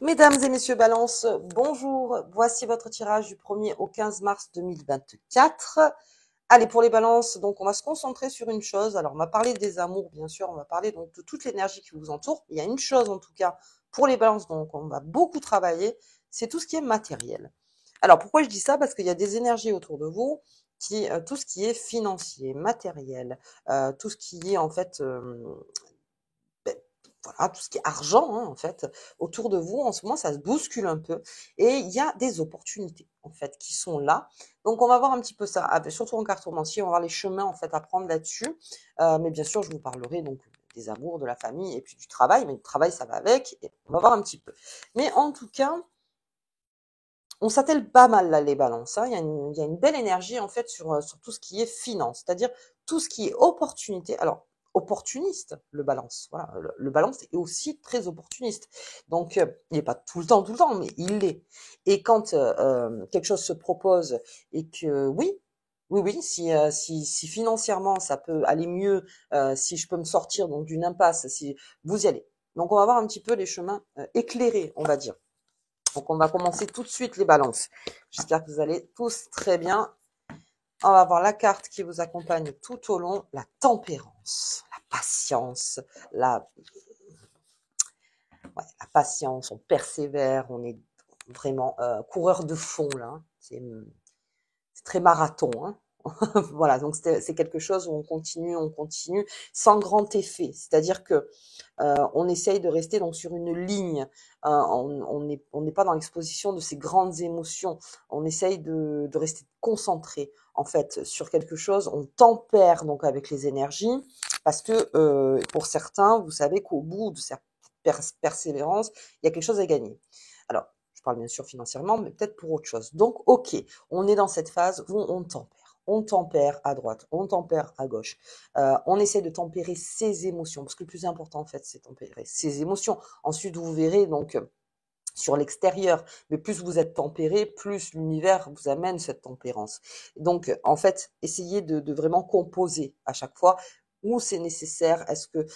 Mesdames et messieurs Balance, bonjour. Voici votre tirage du 1er au 15 mars 2024. Allez, pour les balances, donc on va se concentrer sur une chose. Alors, on va parler des amours, bien sûr. On va parler donc de toute l'énergie qui vous entoure. Il y a une chose, en tout cas, pour les balances, donc on va beaucoup travailler, c'est tout ce qui est matériel. Alors, pourquoi je dis ça? Parce qu'il y a des énergies autour de vous, tout ce qui est financier, matériel, tout ce qui est, en fait, beh, voilà, tout ce qui est argent, hein, en fait, autour de vous, en ce moment, ça se bouscule un peu et il y a des opportunités, en fait, qui sont là. Donc, on va voir un petit peu ça, surtout en cartomancie, on va voir les chemins, en fait, à prendre là-dessus. Mais bien sûr, je vous parlerai donc des amours, de la famille et puis du travail. Mais le travail, ça va avec. Et on va voir un petit peu. Mais en tout cas, on s'attelle pas mal là, les balances, hein. Il y a une belle énergie, en fait, sur tout ce qui est finance, c'est-à-dire tout ce qui est opportunité. Alors, opportuniste, le balance. Voilà, le balance est aussi très opportuniste. Donc, il n'est pas tout le temps, mais il l'est. Et quand quelque chose se propose et que oui, si financièrement ça peut aller mieux, si je peux me sortir donc d'une impasse, si vous y allez. Donc, on va voir un petit peu les chemins éclairés, on va dire. Donc, on va commencer tout de suite les balances. J'espère que vous allez tous très bien. On va voir la carte qui vous accompagne tout au long. La tempérance, la patience, la patience. On persévère, on est vraiment coureur de fond là, hein. C'est très marathon, hein. Voilà, donc c'est quelque chose où on continue, sans grand effet. C'est-à-dire que on essaye de rester donc sur une ligne. On n'est pas dans l'exposition de ces grandes émotions. On essaye de rester concentré en fait sur quelque chose. On tempère donc avec les énergies parce que pour certains, vous savez qu'au bout de cette persévérance, il y a quelque chose à gagner. Alors, je parle bien sûr financièrement, mais peut-être pour autre chose. Donc, ok, on est dans cette phase où on tempère. On tempère à droite, on tempère à gauche. On essaie de tempérer ses émotions, parce que le plus important, en fait, c'est tempérer ses émotions. Ensuite, vous verrez donc sur l'extérieur, mais plus vous êtes tempéré, plus l'univers vous amène cette tempérance. Donc, en fait, essayez de vraiment composer à chaque fois où c'est nécessaire. Est-ce que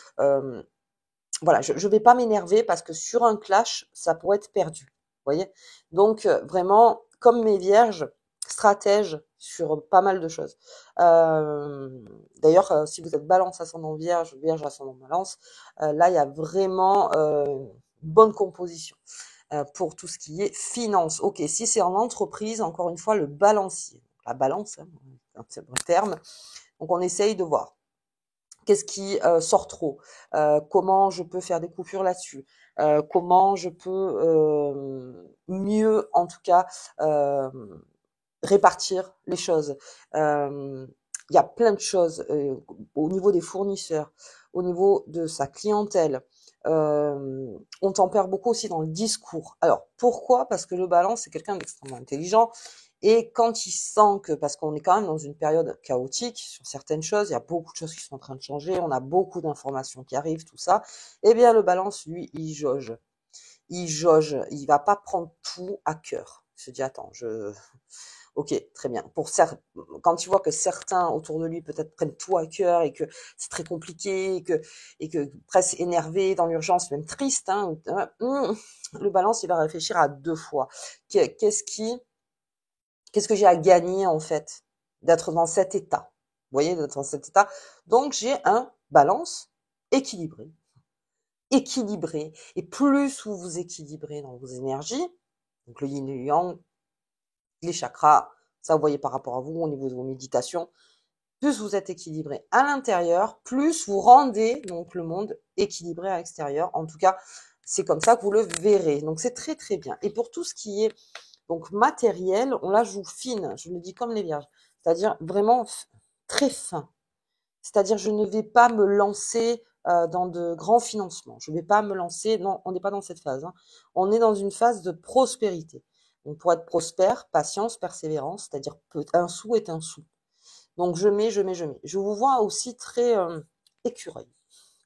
voilà, je ne vais pas m'énerver parce que sur un clash, ça pourrait être perdu. Vous voyez? Donc, vraiment, comme mes vierges, stratèges sur pas mal de choses. D'ailleurs, si vous êtes balance ascendant vierge, vierge ascendant balance, là, il y a vraiment une bonne composition pour tout ce qui est finance. Ok, si c'est en entreprise, encore une fois, le balancier. La balance, hein, c'est un vrai terme. Donc, on essaye de voir. Qu'est-ce qui sort trop? Comment je peux faire des coupures là-dessus? Comment je peux mieux, en tout cas, répartir les choses? Il y a plein de choses au niveau des fournisseurs, au niveau de sa clientèle. On tempère beaucoup aussi dans le discours. Alors, pourquoi? Parce que le balance, c'est quelqu'un d'extrêmement intelligent. Et quand il sent que, parce qu'on est quand même dans une période chaotique sur certaines choses, il y a beaucoup de choses qui sont en train de changer, on a beaucoup d'informations qui arrivent, tout ça, eh bien le balance, lui, il jauge. Il jauge, il va pas prendre tout à cœur. Il se dit, attends, ok, très bien. Quand tu vois que certains autour de lui peut-être prennent tout à cœur et que c'est très compliqué et que presque énervé dans l'urgence, même triste, hein, le balance, il va réfléchir à deux fois. Qu'est-ce que j'ai à gagner en fait d'être dans cet état? Vous voyez, d'être dans cet état. Donc j'ai un balance équilibré. Équilibré. Et plus vous vous équilibrez dans vos énergies, donc le yin et le yang, les chakras, ça vous voyez par rapport à vous au niveau de vos méditations, plus vous êtes équilibré à l'intérieur, plus vous rendez donc le monde équilibré à l'extérieur. En tout cas, c'est comme ça que vous le verrez. Donc c'est très très bien. Et pour tout ce qui est donc matériel, on la joue fine, je le dis comme les vierges, c'est-à-dire vraiment très fin. C'est-à-dire je ne vais pas me lancer dans de grands financements. Je ne vais pas me lancer, non, on n'est pas dans cette phase, hein. On est dans une phase de prospérité. Donc pour être prospère, patience, persévérance, c'est-à-dire un sou est un sou. Donc je mets. Je vous vois aussi très écureuil,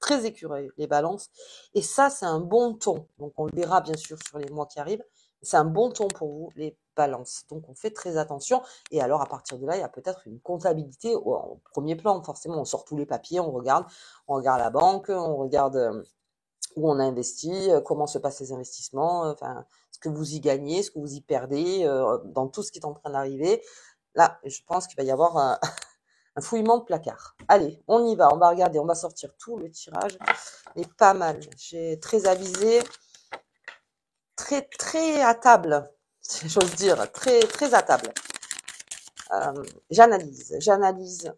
très écureuil, les balances. Et ça, c'est un bon ton. Donc on le verra bien sûr sur les mois qui arrivent. C'est un bon ton pour vous, les balances. Donc on fait très attention. Et alors à partir de là, il y a peut-être une comptabilité au premier plan. Forcément, on sort tous les papiers, on regarde la banque, on regarde où on investit, comment se passent les investissements, enfin, ce que vous y gagnez, ce que vous y perdez, dans tout ce qui est en train d'arriver. Là, je pense qu'il va y avoir un fouillement de placard. Allez, on y va, on va regarder, on va sortir tout le tirage, mais pas mal. J'ai très avisé, très à table, si j'ose dire, très à table. J'analyse.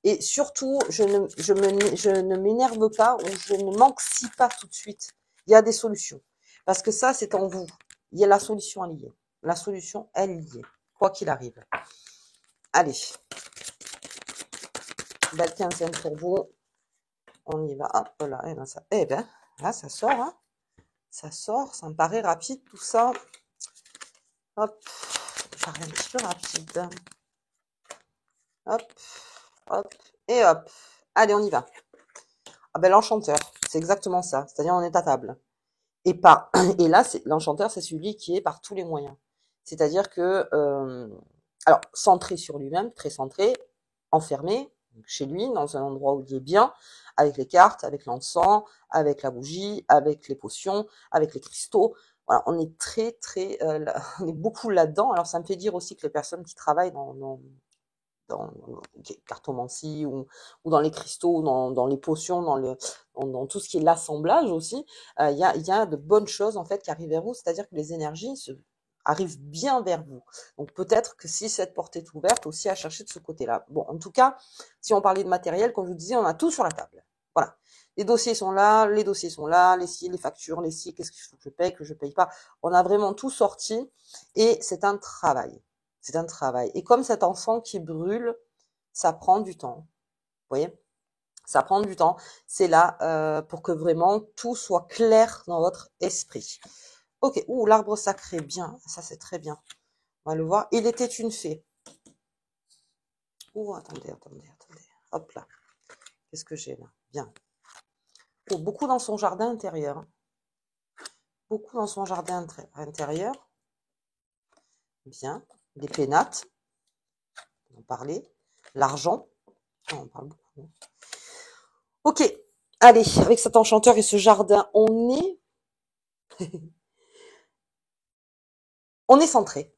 Et surtout, je ne m'énerve pas ou je ne m'anxie pas tout de suite. Il y a des solutions. Parce que ça, c'est en vous. Il y a la solution à lier. La solution, elle est liée. Quoi qu'il arrive. Allez. Belle quinzaine pour vous. On y va. Hop là. Et là, ça, eh ben, là, ça sort. Hein. Ça sort. Ça me paraît rapide tout ça. Hop. Ça paraît un petit peu rapide. Hop. Hop. Et hop. Allez, on y va. Ah ben l'enchanteur, c'est exactement ça. C'est-à-dire on est à table. Et là, l'enchanteur, c'est celui qui est par tous les moyens. C'est-à-dire que alors centré sur lui-même, très centré, enfermé chez lui, dans un endroit où il est bien, avec les cartes, avec l'encens, avec la bougie, avec les potions, avec les cristaux. Voilà, on est on est beaucoup là-dedans. Alors ça me fait dire aussi que les personnes qui travaillent dans cartomancie ou dans les cristaux, dans les potions, dans tout ce qui est l'assemblage aussi, il y a de bonnes choses en fait qui arrivent vers vous, c'est-à-dire que les énergies arrivent bien vers vous. Donc peut-être que si cette porte est ouverte, aussi à chercher de ce côté-là. Bon, en tout cas, si on parlait de matériel, comme je vous disais, on a tout sur la table. Voilà. Les dossiers sont là, les factures, qu'est-ce qu'il faut que je paye pas. On a vraiment tout sorti et c'est un travail. C'est un travail. Et comme cet enfant qui brûle, ça prend du temps. Vous voyez? Ça prend du temps. C'est là pour que vraiment tout soit clair dans votre esprit. Ok. Ouh, l'arbre sacré, bien. Ça, c'est très bien. On va le voir. Il était une fée. Ouh, attendez. Hop là. Qu'est-ce que j'ai là? Bien. Oh, beaucoup dans son jardin intérieur. Beaucoup dans son jardin intérieur. Bien. Des pénates. On va en parler. L'argent. On en parle beaucoup. Ok, allez, avec cet enchanteur et ce jardin, on est centré.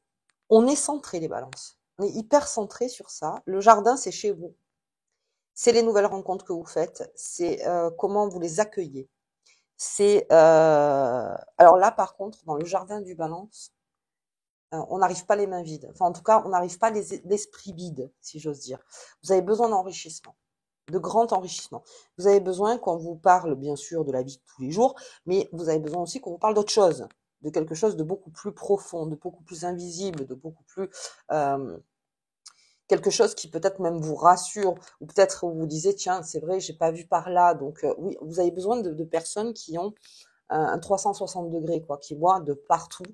On est centré, les balances. On est hyper centré sur ça. Le jardin, c'est chez vous. C'est les nouvelles rencontres que vous faites. C'est comment vous les accueillez. C'est alors là, par contre, dans le jardin du balance, on n'arrive pas les mains vides. Enfin, en tout cas, on n'arrive pas l'esprit vide, si j'ose dire. Vous avez besoin d'enrichissement. De grand enrichissement. Vous avez besoin qu'on vous parle, bien sûr, de la vie de tous les jours, mais vous avez besoin aussi qu'on vous parle d'autre chose, de quelque chose de beaucoup plus profond, de beaucoup plus invisible, de beaucoup plus quelque chose qui peut-être même vous rassure, ou peut-être vous disiez tiens c'est vrai j'ai pas vu par là, donc oui vous avez besoin de personnes qui ont un 360 degrés quoi, qui voient de partout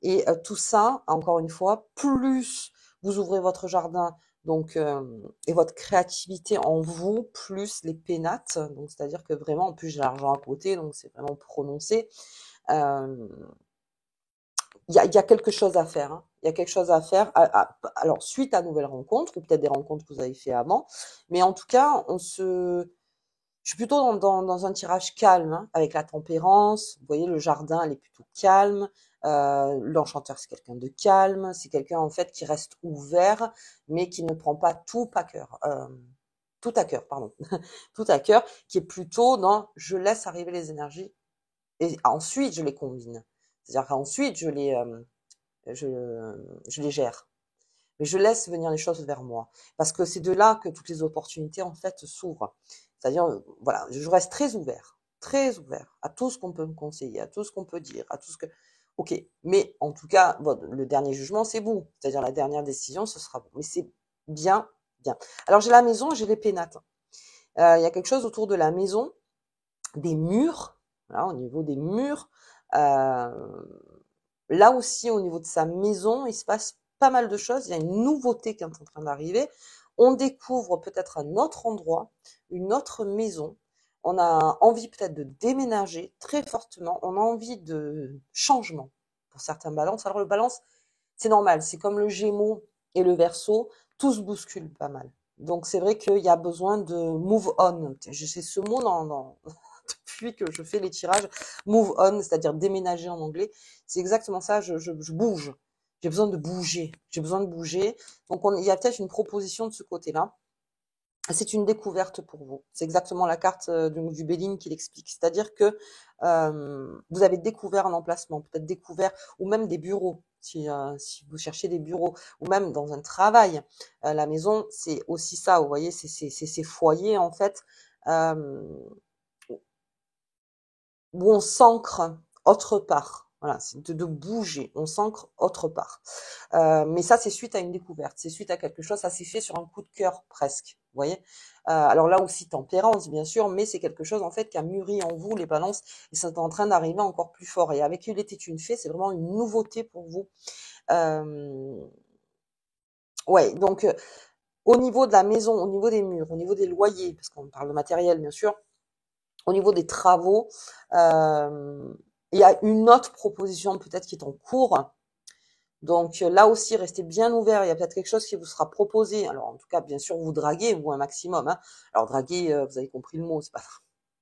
et tout ça encore une fois plus vous ouvrez votre jardin donc et votre créativité en vous plus les pénates donc c'est-à-dire que vraiment en plus j'ai l'argent à côté donc c'est vraiment prononcé euh, il y a quelque chose à faire. Hein. Il y a quelque chose à faire. Alors, suite à nouvelles rencontres, ou peut-être des rencontres que vous avez fait avant. Mais en tout cas, je suis plutôt dans un tirage calme, hein, avec la tempérance. Vous voyez, le jardin, elle est plutôt calme. L'enchanteur, c'est quelqu'un de calme. C'est quelqu'un, en fait, qui reste ouvert, mais qui ne prend pas tout à cœur. Tout à cœur, pardon. Tout à cœur, qui est plutôt dans je laisse arriver les énergies et ensuite je les combine. C'est-à-dire qu'ensuite je les gère. Mais je laisse venir les choses vers moi. Parce que c'est de là que toutes les opportunités, en fait, s'ouvrent. C'est-à-dire, voilà, je reste très ouvert à tout ce qu'on peut me conseiller, à tout ce qu'on peut dire, à tout ce que... Ok, mais en tout cas, bon, le dernier jugement, c'est vous. C'est-à-dire la dernière décision, ce sera vous. Mais c'est bien, bien. Alors, j'ai la maison, j'ai les pénates. Il y a quelque chose autour de la maison, des murs, voilà, au niveau des murs, euh, là aussi, au niveau de sa maison, il se passe pas mal de choses. Il y a une nouveauté qui est en train d'arriver. On découvre peut-être un autre endroit, une autre maison. On a envie peut-être de déménager très fortement. On a envie de changement pour certains balances. Alors le balance, c'est normal. C'est comme le Gémeaux et le Verseau. Tout se bouscule pas mal. Donc c'est vrai qu'il y a besoin de move on. Je sais ce mot depuis que je fais les tirages move on, c'est-à-dire déménager en anglais. C'est exactement ça, je bouge. J'ai besoin de bouger. J'ai besoin de bouger. Donc, il y a peut-être une proposition de ce côté-là. C'est une découverte pour vous. C'est exactement la carte du Béline qui l'explique. C'est-à-dire que vous avez découvert un emplacement, peut-être découvert, ou même des bureaux, si vous cherchez des bureaux, ou même dans un travail. La maison, c'est aussi ça, vous voyez, c'est ces foyers, en fait, euh, où on s'ancre autre part. Voilà, c'est de bouger, on s'ancre autre part. Mais ça, c'est suite à une découverte, c'est suite à quelque chose, ça s'est fait sur un coup de cœur presque, vous voyez. Alors là aussi, tempérance, bien sûr, mais c'est quelque chose, en fait, qui a mûri en vous, les balances, et c'est en train d'arriver encore plus fort. Et avec Il était une fée, c'est vraiment une nouveauté pour vous. Ouais, donc, au niveau de la maison, au niveau des murs, au niveau des loyers, parce qu'on parle de matériel, bien sûr, au niveau des travaux, il y a une autre proposition peut-être qui est en cours. Donc là aussi, restez bien ouverts. Il y a peut-être quelque chose qui vous sera proposé. Alors en tout cas, bien sûr, vous draguez, vous un maximum. Hein. Alors draguer, vous avez compris le mot, c'est pas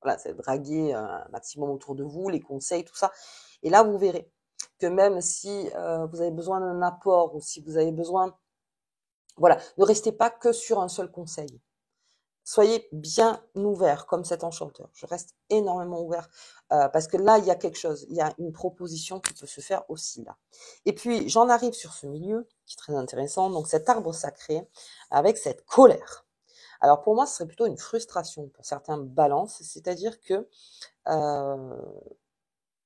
voilà, c'est draguer un maximum autour de vous, les conseils, tout ça. Et là, vous verrez que même si vous avez besoin d'un apport ou si vous avez besoin, voilà, ne restez pas que sur un seul conseil. Soyez bien ouverts comme cet enchanteur. Je reste énormément ouvert parce que là, il y a quelque chose, il y a une proposition qui peut se faire aussi là. Et puis, j'en arrive sur ce milieu qui est très intéressant, donc cet arbre sacré avec cette colère. Alors pour moi, ce serait plutôt une frustration pour certains balances, c'est-à-dire que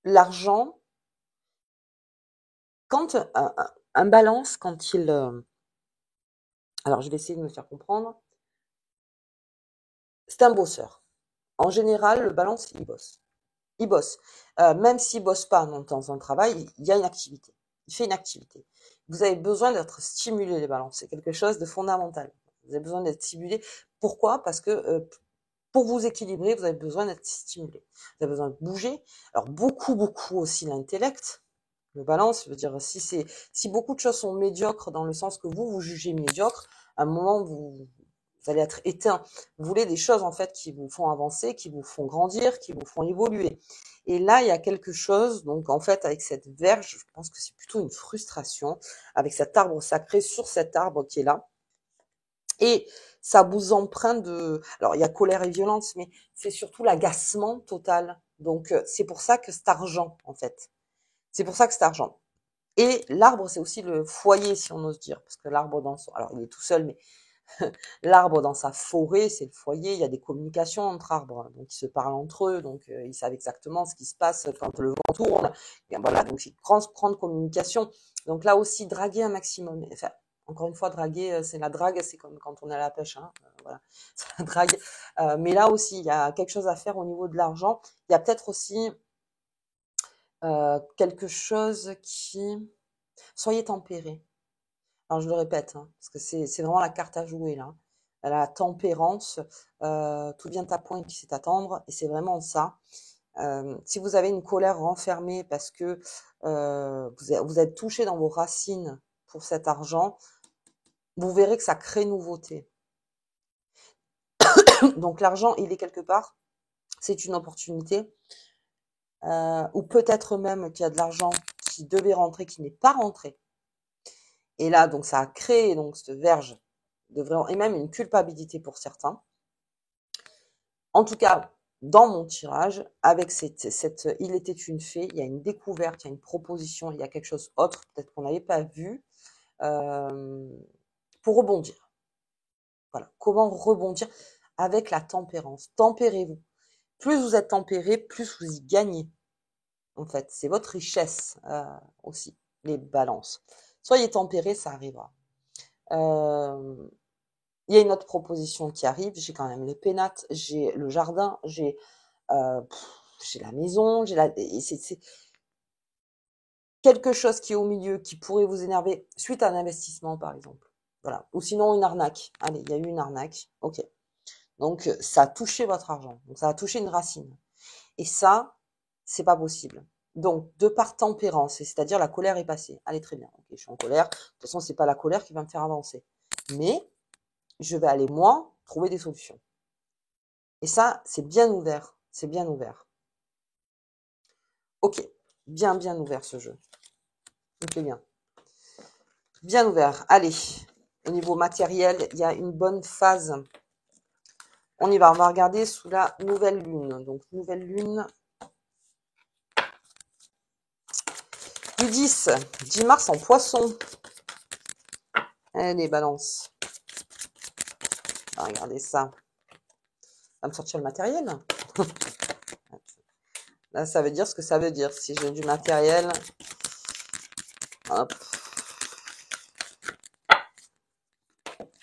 l'argent, quand un balance, quand il... alors je vais essayer de me faire comprendre, c'est un bosseur. En général, le balance, il bosse. Il bosse. Même s'il bosse pas dans un travail, il y a une activité. Il fait une activité. Vous avez besoin d'être stimulé, les balances. C'est quelque chose de fondamental. Vous avez besoin d'être stimulé. Pourquoi? Parce que pour vous équilibrer, vous avez besoin d'être stimulé. Vous avez besoin de bouger. Alors beaucoup aussi l'intellect. Le balance, je veux dire, si beaucoup de choses sont médiocres dans le sens que vous jugez médiocre, à un moment vous allez être éteint. Vous voulez des choses en fait qui vous font avancer, qui vous font grandir, qui vous font évoluer. Et là, il y a quelque chose, donc en fait, avec cette verge, je pense que c'est plutôt une frustration, avec cet arbre sacré sur cet arbre qui est là. Et ça vous empreinte de... Alors, il y a colère et violence, mais c'est surtout l'agacement total. Donc, c'est pour ça que cet argent, en fait. C'est pour ça que cet argent. Et l'arbre, c'est aussi le foyer, si on ose dire, parce que l'arbre dans son... Alors, il est tout seul, mais l'arbre dans sa forêt, c'est le foyer. Il y a des communications entre arbres, donc ils se parlent entre eux, donc ils savent exactement ce qui se passe quand le vent tourne. Et voilà, donc c'est une grande communication. Donc là aussi, draguer un maximum. Enfin, encore une fois, draguer, c'est la drague, c'est comme quand on est à la pêche, hein, voilà, c'est la drague. Mais là aussi, il y a quelque chose à faire au niveau de l'argent. Il y a peut-être aussi quelque chose qui... Soyez tempérés. Alors je le répète, hein, parce que c'est vraiment la carte à jouer là. La tempérance, tout vient à point qui sait attendre, et c'est vraiment ça. Si vous avez une colère renfermée parce que vous êtes touché dans vos racines pour cet argent, vous verrez que ça crée nouveauté. Donc l'argent, il est quelque part, c'est une opportunité, ou peut-être même qu'il y a de l'argent qui devait rentrer, qui n'est pas rentré. Et là, donc, ça a créé donc cette verge de vraiment, et même une culpabilité pour certains. En tout cas, dans mon tirage, avec Il était une fée, il y a une découverte, il y a une proposition, il y a quelque chose autre, peut-être qu'on n'avait pas vu, pour rebondir. Voilà. Comment rebondir avec la tempérance? Tempérez-vous. Plus vous êtes tempéré, plus vous y gagnez. En fait, c'est votre richesse aussi, les balances. Soyez tempérés, ça arrivera. Il y a une autre proposition qui arrive. J'ai quand même les pénates, j'ai le jardin, j'ai la maison, c'est quelque chose qui est au milieu, qui pourrait vous énerver suite à un investissement, par exemple. Voilà. Ou sinon une arnaque. Allez, il y a eu une arnaque. Ok. Donc ça a touché votre argent. Donc ça a touché une racine. Et ça, c'est pas possible. Donc, de par tempérance, c'est-à-dire la colère est passée. Allez, très bien. Ok, je suis en colère. De toute façon, c'est pas la colère qui va me faire avancer. Mais je vais aller, moi, trouver des solutions. Et ça, c'est bien ouvert. C'est bien ouvert. Ok, bien ouvert ce jeu. Ok, bien. Bien ouvert. Allez, au niveau matériel, il y a une bonne phase. On y va, on va regarder sous la nouvelle lune. Donc, nouvelle lune. Du 10 mars en poisson. Allez, balance. Regardez ça. Va me sortir le matériel. Là, ça veut dire ce que ça veut dire. Si j'ai du matériel. Hop.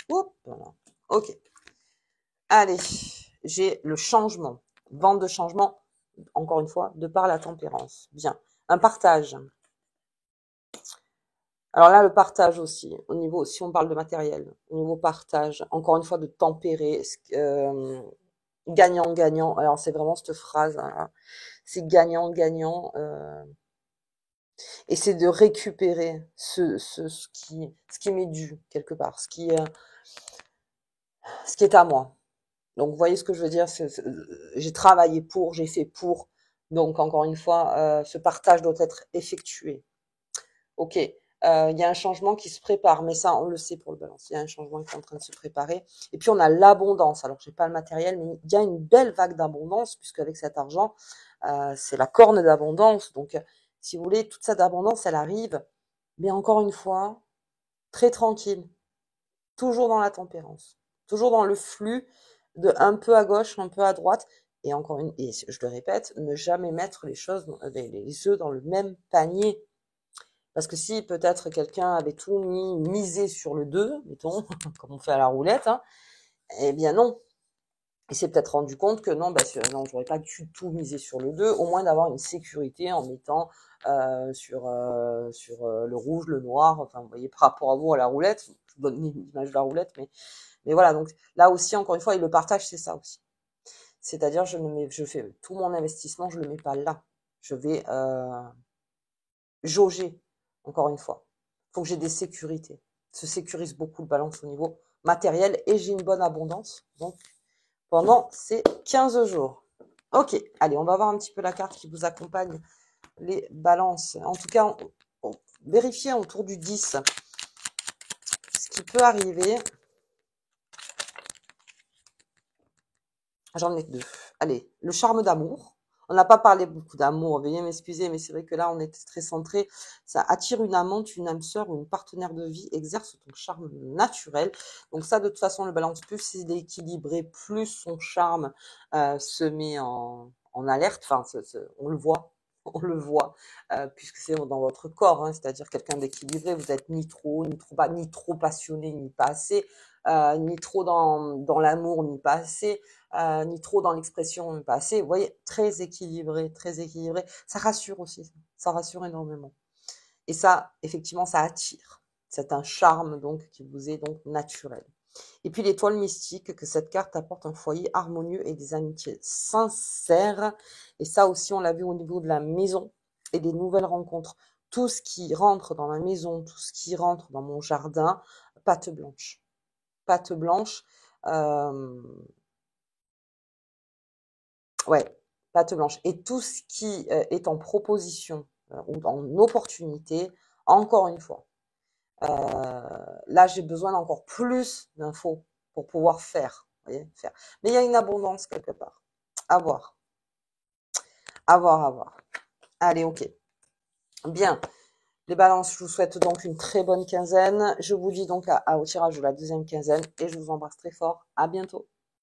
Oups, voilà. Ok. Allez, j'ai le changement. Vente de changement, encore une fois, de par la tempérance. Bien. Un partage. Alors là, le partage aussi, au niveau, si on parle de matériel, au niveau partage, encore une fois, de tempérer, gagnant-gagnant. Alors c'est vraiment cette phrase, hein, c'est gagnant-gagnant, et c'est de récupérer ce qui m'est dû quelque part, ce qui est à moi. Donc vous voyez ce que je veux dire, j'ai travaillé pour, j'ai fait pour, donc encore une fois, ce partage doit être effectué. Ok, il y a un changement qui se prépare, mais ça, on le sait pour le balance. Il y a un changement qui est en train de se préparer. Et puis, on a l'abondance. Alors, j'ai pas le matériel, mais il y a une belle vague d'abondance, puisque avec cet argent, c'est la corne d'abondance. Donc, si vous voulez, toute cette abondance, elle arrive, mais encore une fois, très tranquille, toujours dans la tempérance, toujours dans le flux de un peu à gauche, un peu à droite. Et encore une, et je le répète, ne jamais mettre les choses, les œufs dans le même panier. Parce que si peut-être quelqu'un avait tout misé sur le 2, mettons, comme on fait à la roulette, hein, eh bien non. Il s'est peut-être rendu compte que non, non, j'aurais pas du tout misé sur le 2, au moins d'avoir une sécurité en mettant sur le rouge, le noir, enfin vous voyez, par rapport à vous à la roulette, je vous donne l'image de la roulette, mais voilà, donc là aussi, encore une fois, il le partage, c'est ça aussi. C'est-à-dire, je fais tout mon investissement, je le mets pas là. Je vais jauger, encore une fois. Il faut que j'ai des sécurités. Se sécurise beaucoup le balance au niveau matériel et j'ai une bonne abondance. Donc, pendant ces 15 jours. Ok, allez, on va voir un petit peu la carte qui vous accompagne, les balances. En tout cas, vérifiez autour du 10 ce qui peut arriver. J'en ai 2. Allez, le charme d'amour. On n'a pas parlé beaucoup d'amour, veuillez m'excuser, mais c'est vrai que là, on est très centré. Ça attire une amante, une âme sœur ou une partenaire de vie, exerce ton charme naturel. Donc ça, de toute façon, le balance, plus il est équilibré, plus son charme se met en alerte. Enfin, on le voit, on le voit, puisque c'est dans votre corps, hein, c'est-à-dire quelqu'un d'équilibré. Vous êtes ni trop bas, ni trop passionné, ni pas assez, ni trop dans l'amour, ni pas assez. Ni trop dans l'expression, pas assez. Vous voyez, très équilibré, très équilibré. Ça rassure aussi, ça rassure énormément. Et ça, effectivement, ça attire. C'est un charme donc qui vous est donc naturel. Et puis l'étoile mystique, que cette carte apporte un foyer harmonieux et des amitiés sincères. Et ça aussi, on l'a vu au niveau de la maison et des nouvelles rencontres. Tout ce qui rentre dans ma maison, tout ce qui rentre dans mon jardin, pâte blanche. Pâte blanche. Ouais, pâte blanche. Et tout ce qui est en proposition ou en opportunité, encore une fois, là j'ai besoin d'encore plus d'infos pour pouvoir faire, voyez, faire. Mais il y a une abondance quelque part. À voir, à voir, à voir. Allez, ok. Bien. Les balances, je vous souhaite donc une très bonne quinzaine. Je vous dis donc au tirage de la deuxième quinzaine et je vous embrasse très fort. À bientôt.